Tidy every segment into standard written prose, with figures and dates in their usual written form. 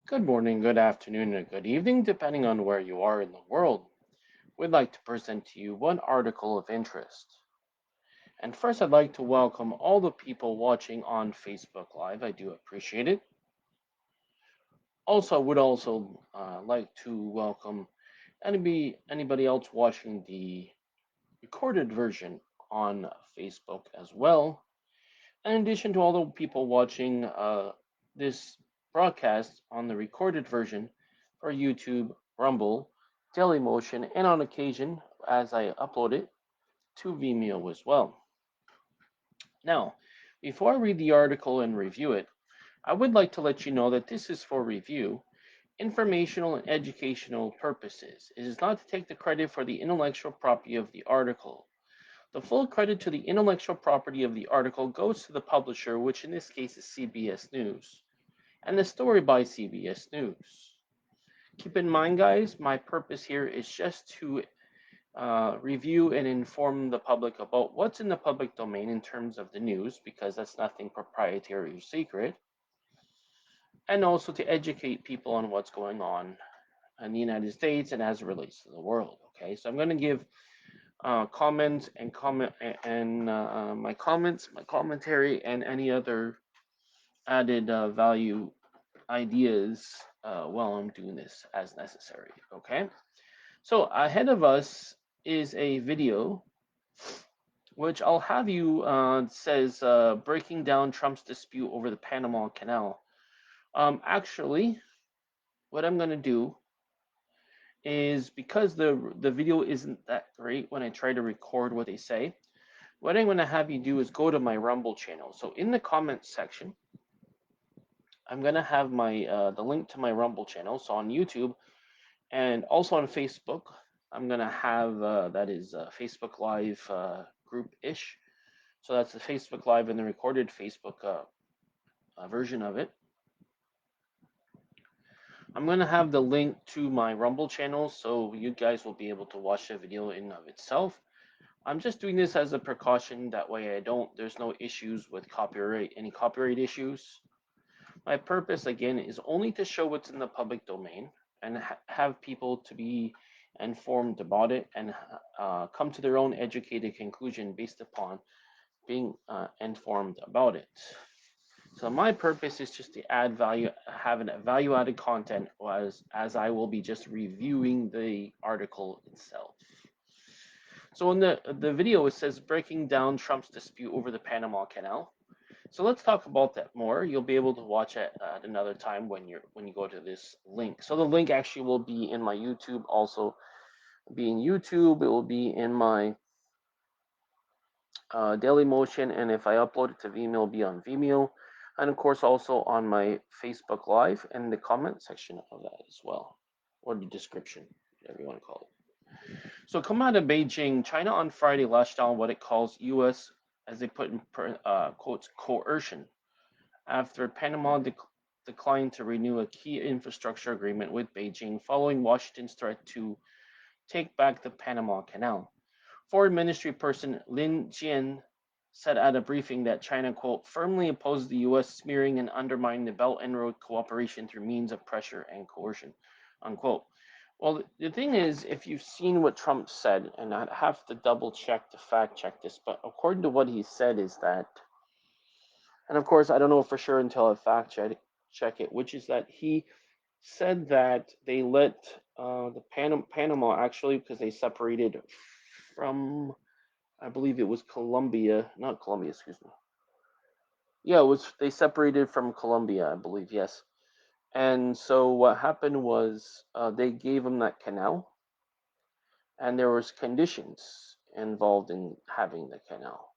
Good morning, good afternoon, and good evening, depending on where you are in the world. We'd like to present to you one article of interest. And first, I'd like to welcome all the people watching on Facebook Live. I do appreciate it. Also, I would also like to welcome anybody else watching the recorded version on Facebook as well. In addition to all the people watching this broadcast on the recorded version for YouTube, Rumble, Dailymotion, and on occasion, as I upload it, to Vimeo as well. Now, before I read the article and review it, I would like to let you know that this is for review, informational and educational purposes. It is not to take the credit for the intellectual property of the article. The full credit to the intellectual property of the article goes to the publisher, which in this case is CBS News, and the story by CBS News. Keep in mind, guys, my purpose here is just to review and inform the public about what's in the public domain in terms of the news, because that's nothing proprietary or secret, and also to educate people on what's going on in the United States and as it relates to the world. Okay, so I'm going to give comments and my comments, my commentary, and any other added value ideas while I'm doing this as necessary. Okay, so ahead of us is a video which I'll have you says breaking down Trump's dispute over the Panama Canal. Actually, what I'm going to do is, because the video isn't that great when I try to record what they say, what I'm going to have you do is go to my Rumble channel. So in the comments section, I'm going to have my the link to my Rumble channel. So on YouTube and also on Facebook, I'm going to have that is Facebook Live group-ish. So that's the Facebook Live and the recorded Facebook version of it. I'm going to have the link to my Rumble channel, so you guys will be able to watch the video in of itself. I'm just doing this as a precaution, that way there's no issues with any copyright issues. My purpose, again, is only to show what's in the public domain and have people to be informed about it and come to their own educated conclusion based upon being informed about it. So my purpose is just to add value, have a value-added content as I will be just reviewing the article itself. So in the video, it says breaking down Trump's dispute over the Panama Canal. So let's talk about that more. You'll be able to watch it at another time when you go to this link. So the link actually will be in my YouTube, also be in YouTube. It will be in my Dailymotion, and if I upload it to Vimeo, it'll be on Vimeo, and of course also on my Facebook Live and the comment section of that as well, or the description, whatever you want to call it. So come out of Beijing, China on Friday lashed out on what it calls U.S., as they put in quotes, coercion, after Panama declined to renew a key infrastructure agreement with Beijing following Washington's threat to take back the Panama Canal. Foreign Ministry person Lin Jian said at a briefing that China, quote, firmly opposes the U.S. smearing and undermining the Belt and Road cooperation through means of pressure and coercion, unquote. Well, the thing is, if you've seen what Trump said, and I'd have to double check to fact check this, but according to what he said is that, and of course I don't know for sure until I fact check it, which is that he said that they let the Panama actually, because they separated from, I believe it was Colombia, not Colombia, excuse me. Yeah, it was, they separated from Colombia, I believe, yes. And so what happened was they gave them that canal, and there was conditions involved in having the canal.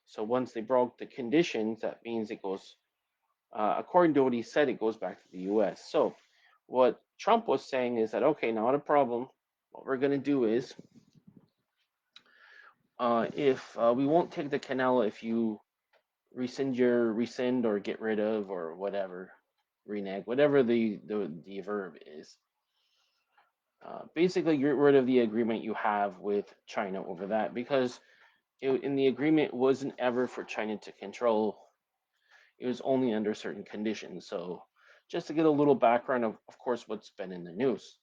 So once they broke the conditions, that means it goes, according to what he said, it goes back to the U.S. So what Trump was saying is that, okay, not a problem. What we're going to do is, if we won't take the canal if you rescind or get rid of or whatever, renege, whatever the verb is. Basically, get rid of the agreement you have with China over that, because in the agreement, it wasn't ever for China to control. It was only under certain conditions. So just to get a little background of course, what's been in the news.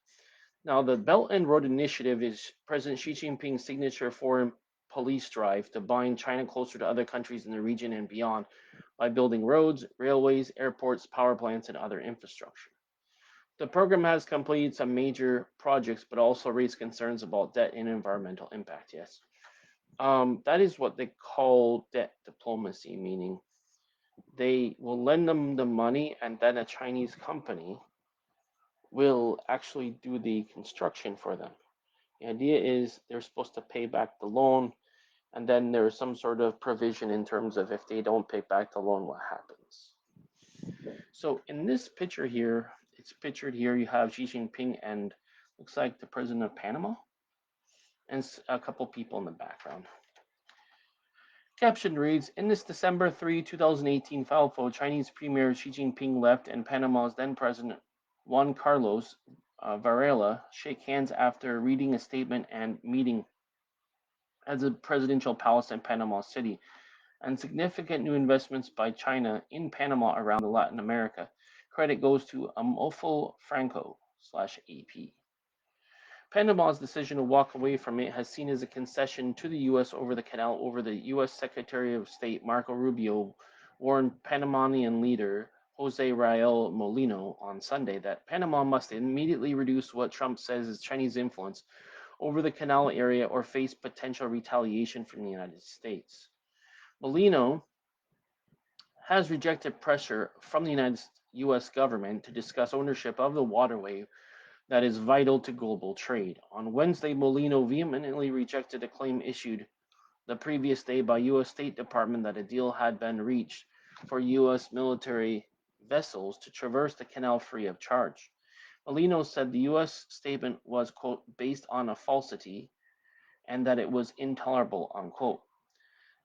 Now, the Belt and Road Initiative is President Xi Jinping's signature foreign police drive to bind China closer to other countries in the region and beyond by building roads, railways, airports, power plants, and other infrastructure. The program has completed some major projects, but also raised concerns about debt and environmental impact. Yes. That is what they call debt diplomacy, meaning they will lend them the money and then a Chinese company will actually do the construction for them. The idea is they're supposed to pay back the loan, and then there's some sort of provision in terms of if they don't pay back the loan, what happens. So in this picture here, it's pictured here, you have Xi Jinping and looks like the president of Panama and a couple people in the background. Caption reads, in this December 3, 2018 file photo, Chinese Premier Xi Jinping left and Panama's then President Juan Carlos Varela shake hands after reading a statement and meeting at the presidential palace in Panama City, and significant new investments by China in Panama around Latin America. Credit goes to Amofo Franco /AP. Panama's decision to walk away from it has seen as a concession to the U.S. over the canal over the U.S. Secretary of State Marco Rubio warned Panamanian leader Jose Raul Molino on Sunday that Panama must immediately reduce what Trump says is Chinese influence over the canal area or face potential retaliation from the United States. Molino has rejected pressure from the U.S. government to discuss ownership of the waterway that is vital to global trade. On Wednesday, Molino vehemently rejected a claim issued the previous day by U.S. State Department that a deal had been reached for U.S. military vessels to traverse the canal free of charge. Molino said the U.S. statement was, quote, based on a falsity and that it was intolerable, unquote.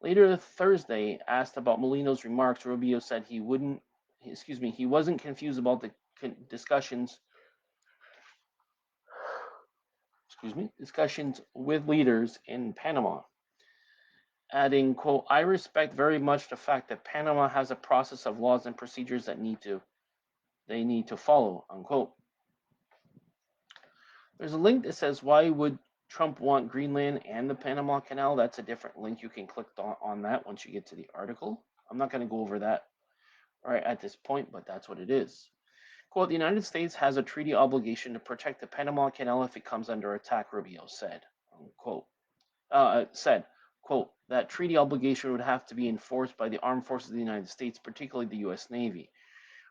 Later Thursday, asked about Molino's remarks, Rubio said he wasn't confused about the discussions with leaders in Panama, adding, quote, I respect very much the fact that Panama has a process of laws and procedures that they need to follow, unquote. There's a link that says, why would Trump want Greenland and the Panama Canal? That's a different link. You can click on that once you get to the article. I'm not going to go over that right at this point, but that's what it is. Quote, the United States has a treaty obligation to protect the Panama Canal if it comes under attack, Rubio said, unquote. Quote, that treaty obligation would have to be enforced by the armed forces of the United States, particularly the U.S. Navy.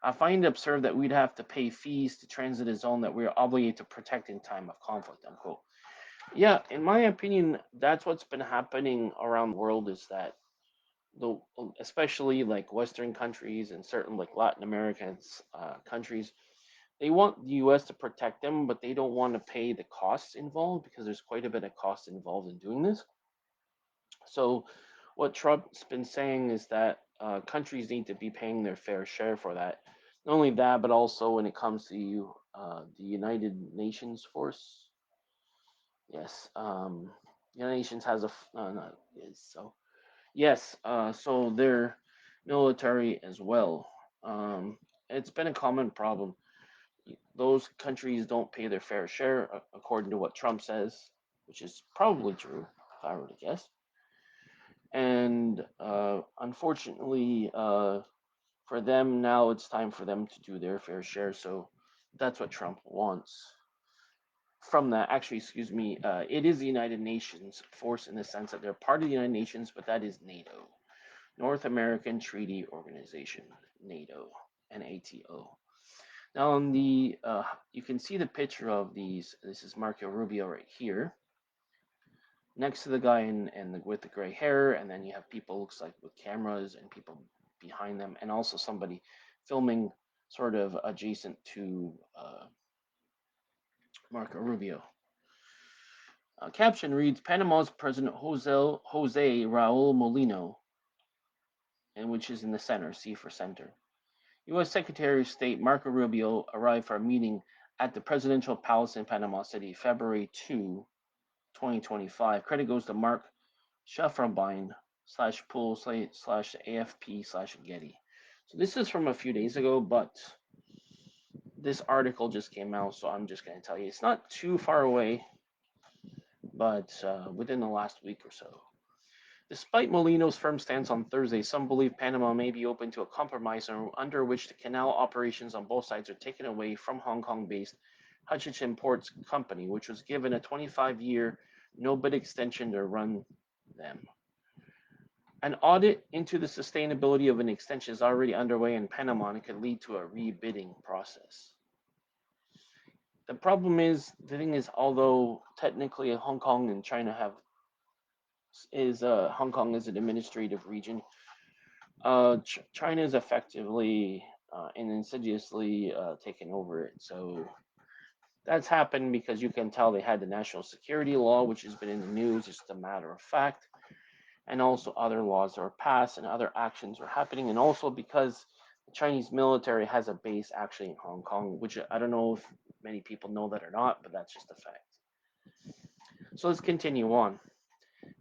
I find it absurd that we'd have to pay fees to transit a zone that we are obligated to protect in time of conflict, unquote. Yeah, in my opinion, that's what's been happening around the world is that especially like Western countries and certain like Latin American countries, they want the U.S. to protect them, but they don't want to pay the costs involved because there's quite a bit of cost involved in doing this. So, what Trump's been saying is that countries need to be paying their fair share for that. Not only that, but also when it comes to the United Nations force. Yes, the United Nations has a so yes, so their military as well. It's been a common problem. Those countries don't pay their fair share, according to what Trump says, which is probably true, if I were to guess. And unfortunately, for them now, it's time for them to do their fair share. So that's what Trump wants. From that, actually, it is the United Nations force in the sense that they're part of the United Nations, but that is NATO, North American Treaty Organization, NATO, NATO. Now, on the you can see the picture of these. This is Marco Rubio right here, next to the guy with the gray hair, and then you have people looks like with cameras and people behind them, and also somebody filming sort of adjacent to Marco Rubio. Caption reads: Panama's President Jose Raul Molino, and which is in the center, C for center. U.S. Secretary of State Marco Rubio arrived for a meeting at the presidential palace in Panama City, February 2, 2025. Credit goes to Mark Schafferbein /pool /AFP /Getty. So this is from a few days ago, but this article just came out, so I'm just going to tell you it's not too far away, but within the last week or so. Despite Molino's firm stance on Thursday, some believe Panama may be open to a compromise under which the canal operations on both sides are taken away from Hong Kong-based Hutchison Ports Company, which was given a 25-year no-bid extension to run them. An audit into the sustainability of an extension is already underway in Panama and could lead to a rebidding process. The thing is, although technically Hong Kong and China Hong Kong is an administrative region, China is effectively and insidiously taken over it. So that's happened because you can tell they had the national security law, which has been in the news, just a matter of fact, and also other laws are passed and other actions are happening, and also because the Chinese military has a base actually in Hong Kong, which I don't know if many people know that or not, but that's just a fact. So let's continue on.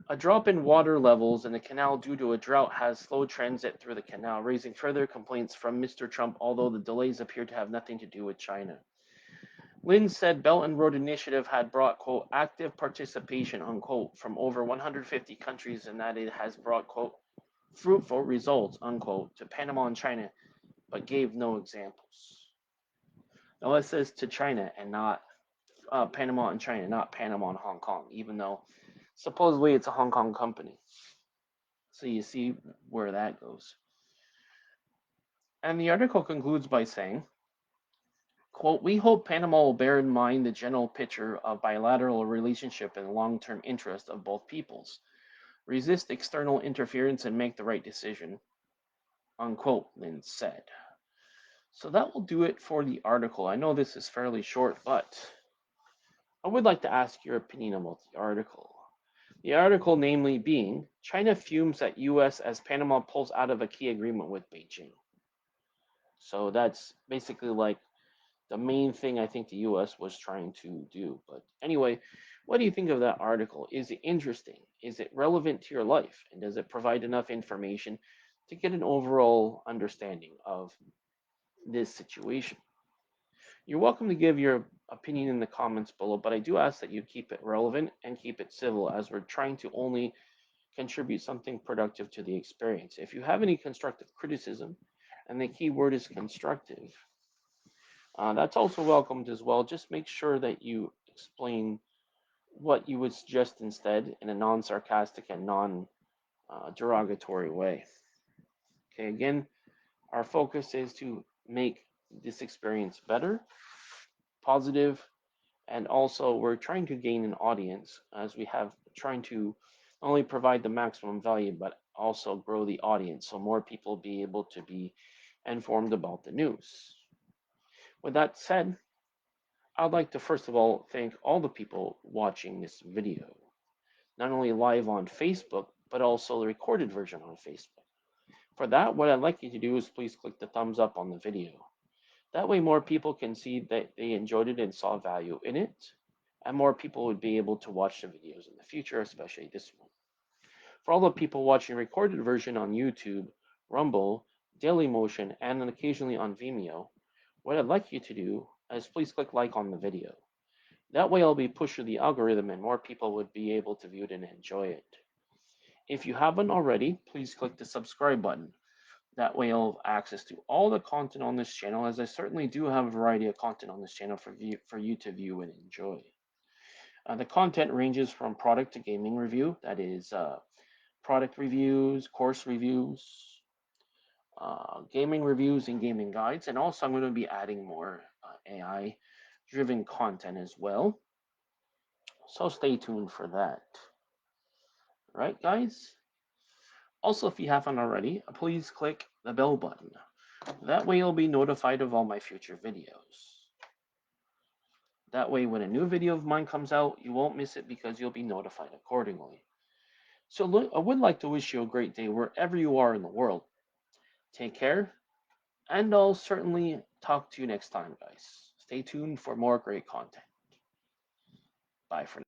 A drop in water levels in the canal due to a drought has slowed transit through the canal, raising further complaints from Mr. Trump, although the delays appear to have nothing to do with China. Lin said Belt and Road Initiative had brought, quote, active participation, unquote, from over 150 countries and that it has brought, quote, fruitful results, unquote, to Panama and China, but gave no examples. Now it says to China and not Panama and China, not Panama and Hong Kong, even though supposedly it's a Hong Kong company. So you see where that goes. And the article concludes by saying, quote, we hope Panama will bear in mind the general picture of bilateral relationship and long-term interest of both peoples, resist external interference and make the right decision, unquote, Lin said. So that will do it for the article. I know this is fairly short, but I would like to ask your opinion about the article. The article, namely, being China fumes at U.S. as Panama pulls out of a key agreement with Beijing. So that's basically like the main thing I think the U.S. was trying to do. But anyway, what do you think of that article? Is it interesting? Is it relevant to your life? And does it provide enough information to get an overall understanding of this situation? You're welcome to give your opinion in the comments below, but I do ask that you keep it relevant and keep it civil as we're trying to only contribute something productive to the experience. If you have any constructive criticism, and the key word is constructive, that's also welcomed as well. Just make sure that you explain what you would suggest instead in a non-sarcastic and non-derogatory way. Okay, again, our focus is to make this experience better, positive, and also we're trying to gain an audience as we have trying to not only provide the maximum value but also grow the audience so more people be able to be informed about the news. With that said, I'd like to first of all thank all the people watching this video, not only live on Facebook but also the recorded version on Facebook. For that, what I'd like you to do is please click the thumbs up on the video. That way more people can see that they enjoyed it and saw value in it, and more people would be able to watch the videos in the future, especially this one. For all the people watching recorded version on YouTube, Rumble, Dailymotion, and then occasionally on Vimeo, what I'd like you to do is please click like on the video. That way I'll be pushing the algorithm and more people would be able to view it and enjoy it. If you haven't already, please click the subscribe button. That way you'll have access to all the content on this channel, as I certainly do have a variety of content on this channel for you to view and enjoy. The content ranges from product to gaming review, that is product reviews, course reviews, gaming reviews, and gaming guides. And also I'm going to be adding more AI-driven content as well. So stay tuned for that. Right, guys? Also, if you haven't already, please click the bell button. That way you'll be notified of all my future videos. That way when a new video of mine comes out, you won't miss it because you'll be notified accordingly. So look, I would like to wish you a great day wherever you are in the world. Take care, and I'll certainly talk to you next time, guys. Stay tuned for more great content. Bye for now.